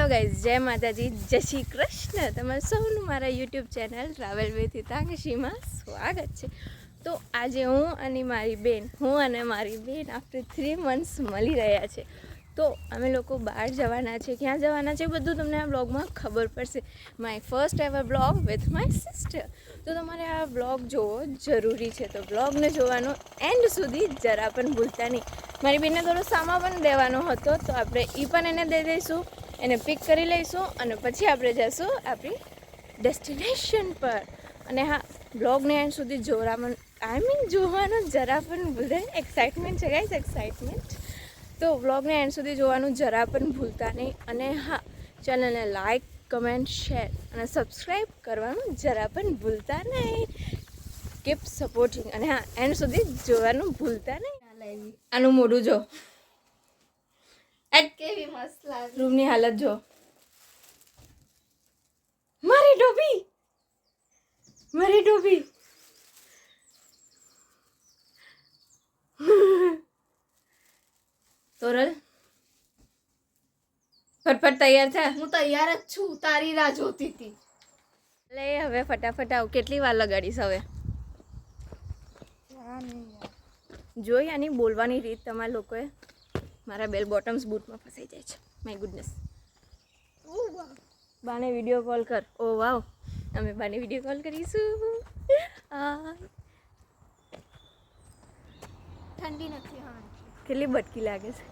Guys, જય માતાજી, જય શ્રી કૃષ્ણ. તમારું સૌનું મારા યુટ્યુબ ચેનલ ટ્રાવેલ વિથ હિતાંશીમાં સ્વાગત છે. તો આજે હું અને મારી બેન આફ્ટર 3 મંથ્સ મળી રહ્યા છે. તો અમે લોકો બહાર જવાના છે. ક્યાં જવાના છે બધું તમને આ બ્લોગમાં ખબર પડશે. My first ever blog with my sister. તો તમારે આ બ્લોગ જોવો જરૂરી છે. તો બ્લોગને જોવાનો એન્ડ સુધી જરા પણ ભૂલતા નહીં. મારી બેનને થોડો સામાન પણ દેવાનો હતો, તો આપણે એ પણ એને દઈ દઈશું, એને પિક કરી લઈશું અને પછી આપણે જઈશું આપણી ડેસ્ટિનેશન પર. અને હા, બ્લોગને એન્ડ સુધી જોવાનું જરા પણ ભૂલે. એક્સાઇટમેન્ટ છે ગાઈસ, એક્સાઇટમેન્ટ. તો બ્લોગને એન્ડ સુધી જોવાનું જરા પણ ભૂલતા નહીં. અને હા, ચેનલને લાઇક, કમેન્ટ, શેર અને સબસ્ક્રાઈબ કરવાનું જરા પણ ભૂલતા નહીં. Keep supporting. અને હા, એન્ડ સુધી જોવાનું ભૂલતા નહીં. આનું મોઢું જો, કેવી મસ્ત લાગે. રૂમની હાલત જો. મારી ડોબી તોરલ ફટફટ તૈયાર થા. હું તૈયાર જ છું, તારી રાહ જોતી હતી. લે હવે ફટાફટ આવ. કેટલી વાર લગાડીશ હવે? જોઈ આની બોલવાની રીત તમારા લોકોએ. મારા બેલ બોટમ્સ બૂટમાં ફસાઈ જાય છે. My goodness. બાને વિડીયો કોલ કર. ઓ વાવ, અમે બાને વિડીયો કોલ કરીશું. ઠંડી નથી. હા, કેટલી બટકી લાગે છે.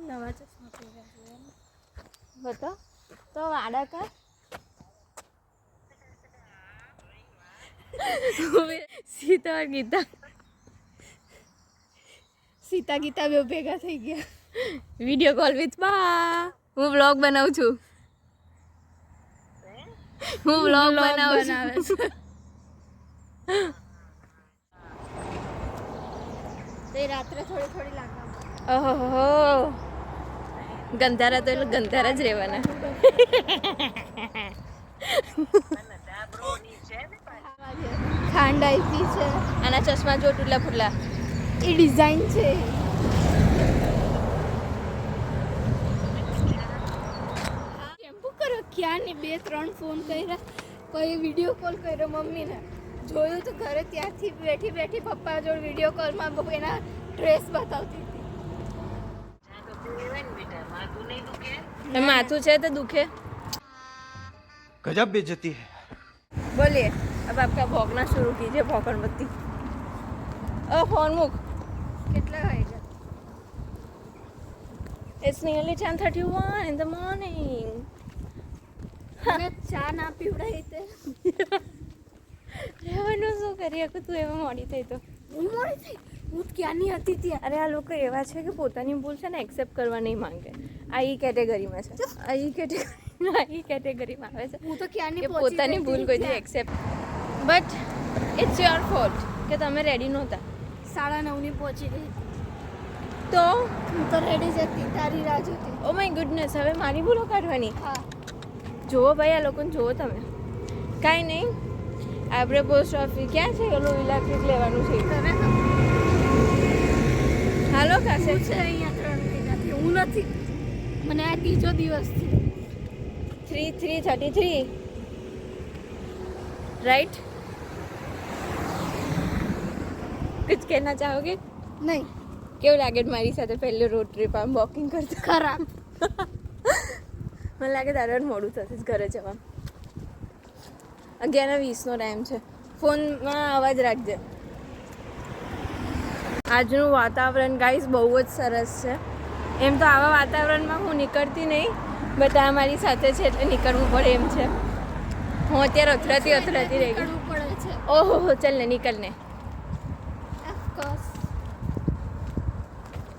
નવા ચશ્મા પહેર્યા છે. બતા તો વાડા કર. સીતા ગીતા બે ભેગા થઈ ગયા. વિડીયો કોલ વિથ બા. હું વ્લોગ બનાવું છું. તે રાત્રે થોડી લાગે. ઓહો, ગંધારા તો એટલે ગંધારા જ રહેવાના. ખાંડ આપી છે. આના ચશ્મા જો ટુલા ફુલ્લા. એ ડિઝાઇન છે. કેમ્પુ કરો ક્યાં ને 2-3 ફોન કર્યા, કોઈ વિડીયો કોલ કર્યો મમ્મીને. જોયું તો ઘરે ત્યાંથી બેઠી પપ્પા જોડે વિડીયો કોલમાં એના ડ્રેસ બતાવતી હતી. માથું છે તો દુખે. गजब बेइज्जती है. बोलिए, अब आपका भौंकना शुरू कीजिए. भौंकड़बत्ती. फोन मुक. કેટલા વાગ્યા? It's nearly 10:31 in the morning. મને ચા ના પીવડાવી તે. રહેવાનું શું કરીએ કે તું એમાં મોડી થઈ તો. હું મોડી થઈ. હું ક્યાંની હતી ત્યાં. અરે આ લોકો એવા છે કે પોતાની ભૂલ છે ને એક્સેપ્ટ કરવા નહીં માંગે. આ ઈ કેટેગરીમાં છે. આ ઈ કેટેગરીમાં આવે છે. હું તો ક્યાંની કે પોતાની ભૂલ કોઈથી accept. But it's your fault કે તમે રેડી નહોતા. 9:30 પહોંચી ગઈ. તો હું તો રેડી જ હતી, તારી રાહ જોતી. ઓ માય ગુડનેસ, હવે મારી ભૂલો કાઢવાની. હા, જુઓ ભાઈ, આ લોકોને જુઓ તમે. કાંઈ નહીં, આપણે પોસ્ટ ઓફિસ ક્યાં છે? ઓલું ઇલેક્ટ્રિક લેવાનું છે. તને હાલો કાશે છે અહીંયા 3 મહિનાથી. હું નથી. મને આ ત્રીજો દિવસ છે. 3:33 राइट. कुछ कहना चाहोगे? નહીં. કેવું લાગે મારી સાથે પહેલું રોડ ટ્રીપ આમ વોકિંગ કરતા? ખરાબ. મને લાગે તારે મોડું થશે ઘરે જવા. 11:20નો ટાઈમ છે. ફોનમાં અવાજ રાખજે. આજનું વાતાવરણ ગાઈસ બહુ જ સરસ છે. એમ તો આવા વાતાવરણમાં હું નીકળતી નહીં, બટ આ મારી સાથે છે એટલે નીકળવું પડે એમ છે. હું અત્યારે અથડાતી રહી ગઈ. કરવું પડે છે. ઓહો, ચાલ ને નીકળ ને. ઓફકોર્સ.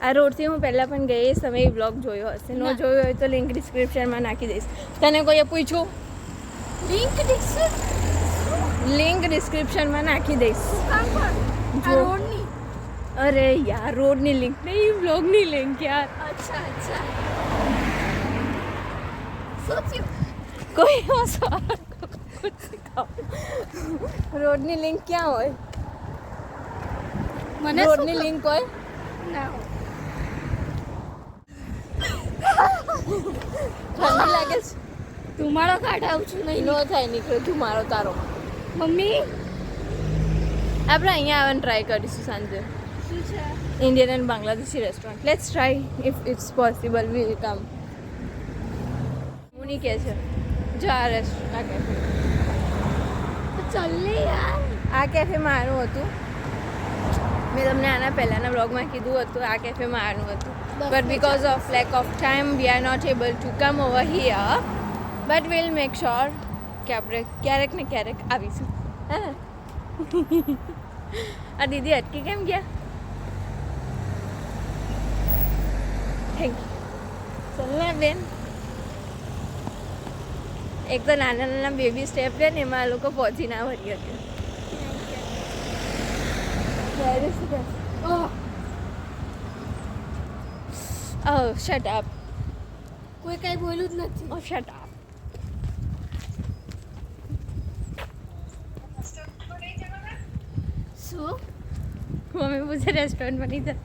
આ રોડથી હું પહેલાં પણ ગઈ એ સમયે બ્લોગ જોયો હશે. ન જોયો હોય તો લિંક ડિસ્ક્રિપ્શનમાં નાખી દઈશ. તને કોઈએ પૂછ્યું? લિંક ડિસ્ક્રિપ્શનમાં નાખી દઈશ. આ રોડની. અરે યાર, રોડની લિંક નહીં, બ્લોગની લિંક યાર. અચ્છા. શું થયું? કોઈ રોડની લિંક ક્યાં હોય? મને રોડની લિંક હોય ના. ઠંડી લાગે છે? ધુમાડો કાઢાવું છું નહીં નો થાય નીકળે તું મારો તારો. મમ્મી આપણે અહીંયા આવવાનું ટ્રાય કરીશું સાંજે. શું છે Indian and Bangladeshi restaurant. Let's try if it's possible. We will come. મુની કે છે જો આ રેસ્ટોરન્ટ આ કેફે. તો ચાલ લે યાર આ કેફે મારું હતું. મેં તમને આના પહેલાંના બ્લોગમાં કીધું હતું આ કેફે મારું હતું. But because of lack of time we are not able to come over here. But will make sure કે આપણે ક્યારેક ને ક્યારેક આવીશું. હા આ દીદી અટકી કેમ ગયા? Thank you. ચાલ ને બેન. એક તો નાના નાના બેબી સ્ટેપ લે ને એમાં આ લોકો પહોંચી ના વળી શકે. ઓહ Oh, shut up. કોઈ કઈ બોલ્યું જ નથી Oh, shut up. શું મમ્મી પૂછે રેસ્ટોરન્ટ બની જા.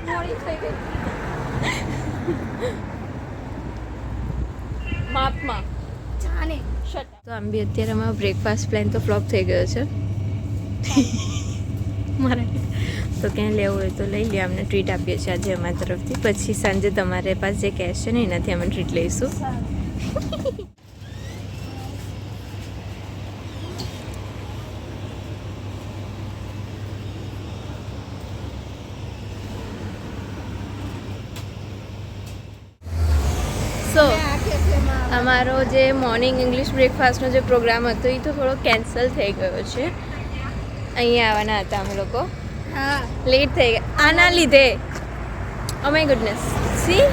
મોડી થઈ ગઈ માપમાં. જાને શટ તો આમ બી અત્યારે અમારો બ્રેકફાસ્ટ પ્લાન તો ફ્લોપ થઈ ગયો છે. મારે તો ક્યાં લેવું હોય તો લઈ લે. અમને ટ્રીટ આપીએ છીએ આજે અમારી તરફથી. પછી સાંજે તમારે પાસે જે કેશ છે ને એનાથી અમે ટ્રીટ લઈશું. સો આ કેફેમાં અમારો જે મોર્નિંગ ઇંગ્લિશ બ્રેકફાસ્ટનો જે પ્રોગ્રામ હતો એ તો થોડો કેન્સલ થઈ ગયો છે. અહીંયા આવવાના હતા અમે લોકો. હા લેટ થઈ ગયા આના લીધે. ઓ માય ગુડનેસ સી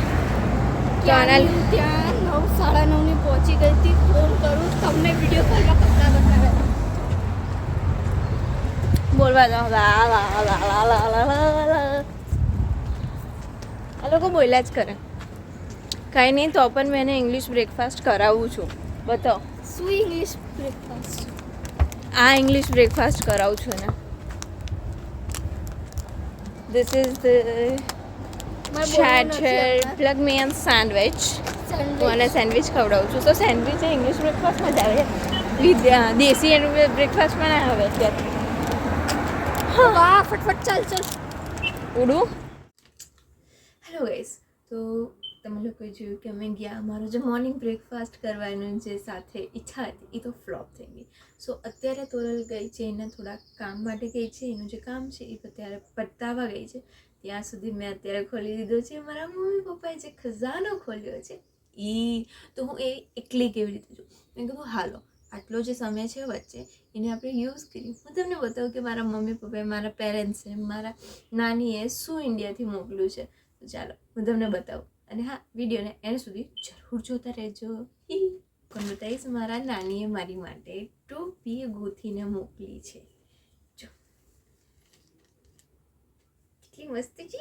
તો આના હું ત્યાં 9:30 ની પહોંચી ગઈ હતી. ફોન કરું તમને વિડીયો કોલમાં પત્તા બતાવે બોલવા દો. આ લોકો બોલ્યા જ કરે. કાંઈ નહીં તો પણ મેં એને ઇંગ્લિશ બ્રેકફાસ્ટ કરાવું છું. બતાવો શું ઇંગ્લિશ બ્રેકફાસ્ટ આ ઇંગ્લિશ બ્રેકફાસ્ટ કરાવું છું એને. This is the starter ploughman sandwich. હું આને સેન્ડવિચ ખવડાવું છું. તો સેન્ડવિચ એ ઇંગ્લિશ બ્રેકફાસ્ટમાં જ આવે. દેશી બ્રેકફાસ્ટમાં ના આવે અત્યારે. વાહ ફટફટ ચાલ ચાલ ઉડું. હેલો ગાઈસ, તો તમે લોકોએ જોયું કે અમે ગયા. અમારો જે મોર્નિંગ બ્રેકફાસ્ટ કરવાનું જે સાથે ઈચ્છા હતી એ તો ફ્લોપ થઈ ગઈ. સો અત્યારે તોરલ ગઈ છે એના થોડા કામ માટે ગઈ છે. એનું જે કામ છે એ અત્યારે પતાવવા ગઈ છે. ત્યાં સુધી મેં અત્યારે ખોલી દીધો છે મારા મમ્મી પપ્પાએ જે ખજાનો ખોલ્યો છે એ. તો હું એ એકલી કેવી રીતે જોઉં. મેં કીધું હાલો આટલો જે સમય છે વચ્ચે એને આપણે યુઝ કરીએ. હું તમને બતાવું કે મારા મમ્મી પપ્પાએ મારા પેરેન્ટ્સે મારા નાનીએ શું ઇન્ડિયાથી મોકલ્યું છે. તો ચાલો હું તમને બતાવું. અને હા વિડીયોને એન્ડ સુધી જરૂર જોતા રહેજો. પણ બતાવીશ મારા નાનીએ મારી માટે ટોપી ગોથીને મોકલી છે. જો કેટલી મસ્ત છે.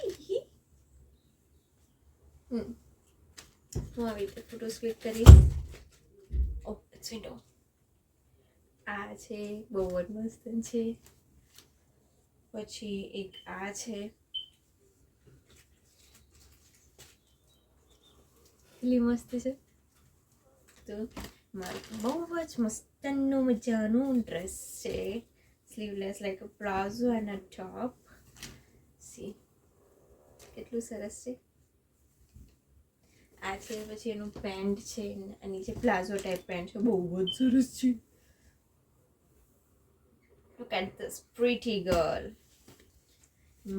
હું આવી રીતે ફોટોસ ક્લિક કરીશ. ઓ ઇટ્સ વિન્ડો. આ છે બહુ જ મસ્ત છે. પછી એક આ છે. કેટલી મસ્ત છે. તો મારું બહુ જ મસ્તનું મજાનું ડ્રેસ છે. Sleeveless like a palazzo and a top. C કેટલું સરસ છે. આ છે પછી એનું પેન્ટ છે. અને જે પ્લાઝો ટાઈપ પેન્ટ છે બહુ જ સરસ છે. Look at this pretty girl.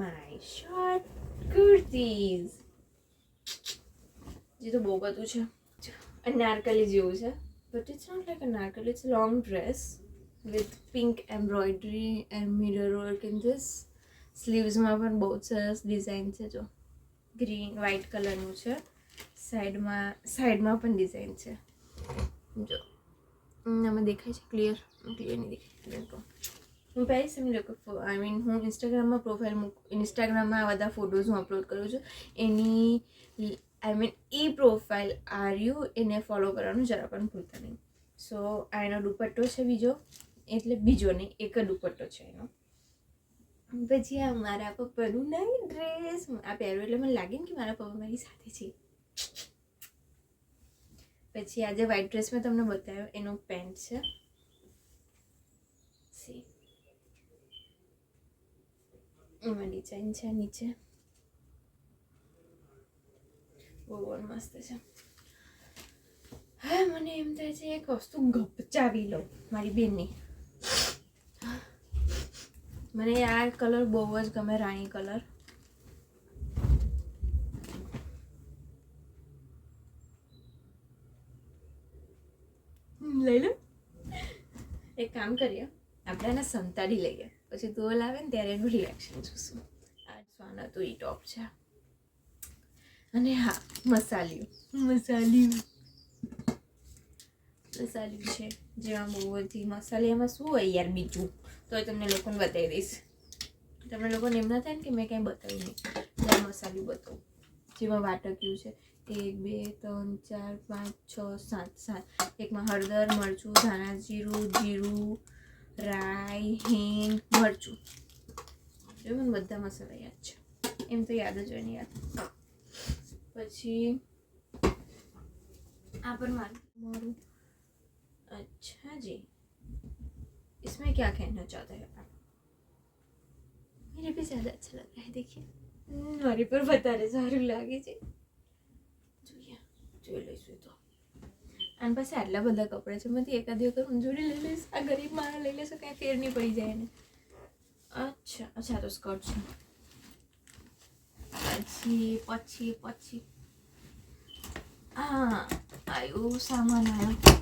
My short kurtis. જે તો બહુ બધું છે. અનારકલી જેવું છે. But it's not like Anarkali. It's long dress with pink embroidery and mirror work in this. સ્લીવ્સમાં પણ બહુ સરસ ડિઝાઇન છે. જો ગ્રીન વ્હાઇટ કલરનું છે. સાઈડમાં પણ ડિઝાઇન છે. જો આમાં દેખાય છે ક્લિયર નહીં દેખાય. હું પહેરીશ એમ લોકો આઈ મીન હું ઇન્સ્ટાગ્રામમાં ઇન્સ્ટાગ્રામમાં આ બધા ફોટોઝ હું અપલોડ કરું છું. એની I mean a profile are you એને ફોલો કરવાનું જરા પણ ભૂલતા નહીં. સો આ એનો દુપટ્ટો છે બીજો. એટલે બીજો નહીં એક જ દુપટ્ટો છે એનો. પછી આ મારા પપ્પાનું નહીં ડ્રેસ આ પહેરું એટલે મને લાગે ને કે મારા પપ્પા મારી સાથે છે. પછી આજે વ્હાઈટ ડ્રેસ મેં તમને બતાવ્યો એનો પેન્ટ છે. સી એમાં ડિઝાઇન છે નીચે, બહુ મસ્ત છે. હા મને એમ થાય છે એક વસ્તુ ગપચાવી લઉં મારી બેનની. મને આ કલર બહુ જ ગમે, રાણી કલર. લઈ લો. એક કામ કરીએ, આપણે એને સંતાડી લઈએ, પછી તું લાવે ને ત્યારે એનું રિએક્શન જોશું. આ સ્વાન હતું એ ટોપ છે. અને હા મસાલિયું છે, જેમાં બહુ બધી મસાલિયામાં શું હોય યાર બીજું, તો તમને લોકોને બતાવી દઈશ. તમને લોકોને એમ ના થાય ને કે મેં કંઈ બતાવ્યું નહીં. ત્યાં મસાલિયું બતાવું જેમાં વાટક્યું છે 1 2 3 4 5 6 7. એકમાં હળદર, મરચું, ધાણા જીરું, રાઈ, હિંગ, મરચું. જો મને બધા મસાલા યાદ છે, એમ તો યાદ જ હોય ને યાદ. પછી આ પર मारू. अच्छा जी, इसमें क्या कहना चाहते हैं आप? मेरे भी ज़्यादा अच्छा लग रहा है, देखिए મારી પર વધારે સારું લાગે છે. જોઈ લઈશું તો. આની પાસે આટલા બધા કપડાં છે, માંથી એકાદ વખત હું જોડી લઈ લઈશ. આ ગરીબ માણસ લઈ લેશો, કાંઈ ફેર નહીં પડી જાય એને. અચ્છા તો સ્કર્ટ છે. પછી હા આવ્યું સામાન આવ્યો.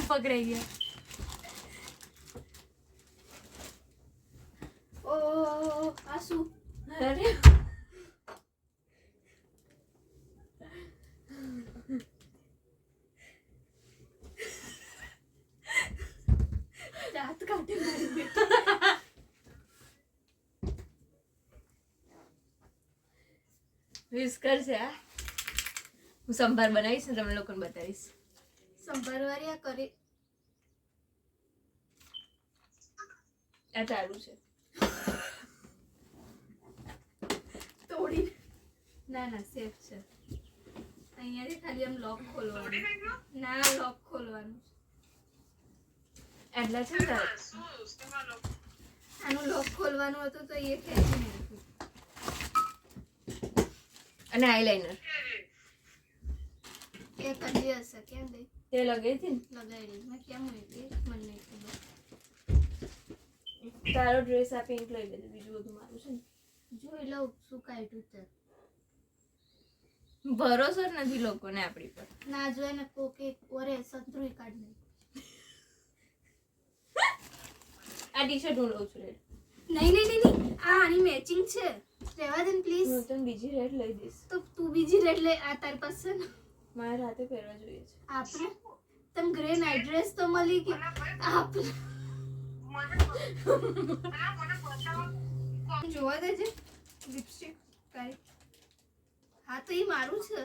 પકડાઈ ગયા. ઓ આ શું? અરે દાંત કાઢે મારી. વિસ્કર છે આ. હું સંભાર બનાવીશ ને તમને લોકોને બતાવીશ. સંભારવાળી આ કરી આ તારું છે. તોડી ના સેફ છે. અહીંયાથી ખાલી આમ લોક ખોલવાનું. ના લોક ખોલવાનું. એટલા છે ને આનું લોક ખોલવાનું હતું તો એ ખેંચી નાખ્યું. અને આઈલાઇનર એ કદી હશે કેમ દઈ તે લગાવી હતી ને. લગાડી મેં કેમ મૂકી મને નહીં ખબર. તારો ડ્રેસ આ પિંક લઈ લેજે, બીજું બધું મારું છે ને. જોઈ લઉં શું કાઢ્યું તે. ભરોસો જ નથી લોકોને આપણી પર. ના જોઈ ને કોકે ઓરે સંતરું કાઢ નહીં. આ ટી શર્ટ હું લઉં છું રેડ. નહીં આ આની મેચિંગ છે. રહેવા દે ને પ્લીઝ. હું તને બીજી રેડ લઈ દઈશ. તો તું બીજી રેડ લે. આ તારી પાસે ને મારે રાતે પહેરવા જોઈએ છે. આપણે તમ ગ્રે નાઇટ ડ્રેસ તો મળી ગઈ. આપણે જોવા દેજે લિપસ્ટિક કાઈ. હા તો એ મારું છે.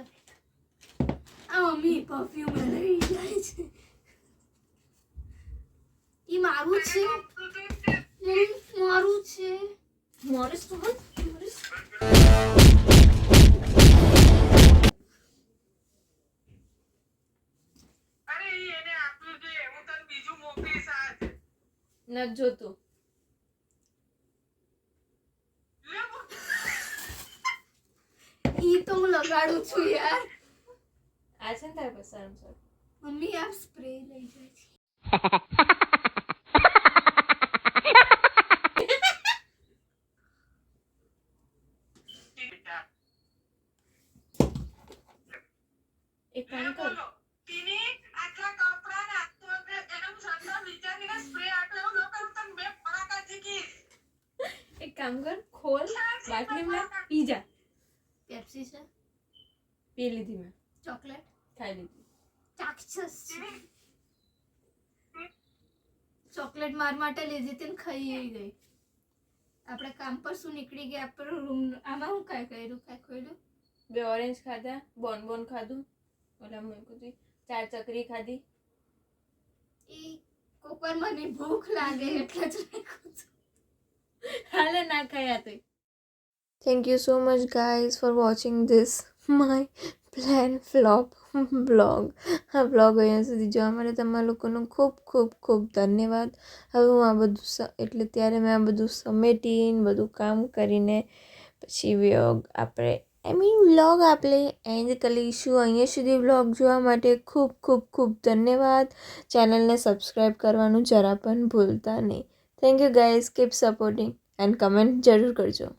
આ મમ્મી પરફ્યુમ લઈ જાય છે. એ મારું છે. મારું છે. મોરિસ તો મોરિસ. નથી જોતું. ઈ તો હું લગાડું છું યાર. આ છે ને તારે પાસે સારું સારું. મમ્મી આ સ્પ્રે લઈ જાય છે. એક કામ કર. એક કામ કર, ખોલ બાટલીમાં પી જા. પેપ્સી છે. પી લીધી મેં. ચોકલેટ ખાઈ લીધી. ચાક્ષસ છે. ચોકલેટ માર માટે લીધી હતી ને ખાઈ ગઈ. આપણે કામ પર શું નીકળી ગયા આપણું રૂમ આમાં હું કાંઈ કર્યું કાંઈ ખોલ્યું 2 ઓરેન્જ ખાધા, બોન ખાધું, ઓલા મૂકી 4 ચકરી ખાધી. એ કોપર મને ભૂખ લાગે એટલે જ રાખ્યું છે. હાલે ના ખાયા તો. Thank you so much guys for watching this my plan flop vlog. આ vlog અહીંયા સુધી જોવા માટે તમારા લોકોનો ખૂબ ખૂબ ખૂબ ધન્યવાદ. હવે હું આ બધું એટલે ત્યારે મેં આ બધું સમેટીને બધું કામ કરીને પછી વ્લોગ આપણે વ્લોગ આપણે એન્ડ કરીશું. અહીંયા સુધી વ્લોગ જોવા માટે ખૂબ ખૂબ ખૂબ ધન્યવાદ. ચેનલને સબસ્ક્રાઈબ કરવાનું જરા પણ ભૂલતા નહીં. Thank you guys, keep supporting and comment જરૂર કરજો.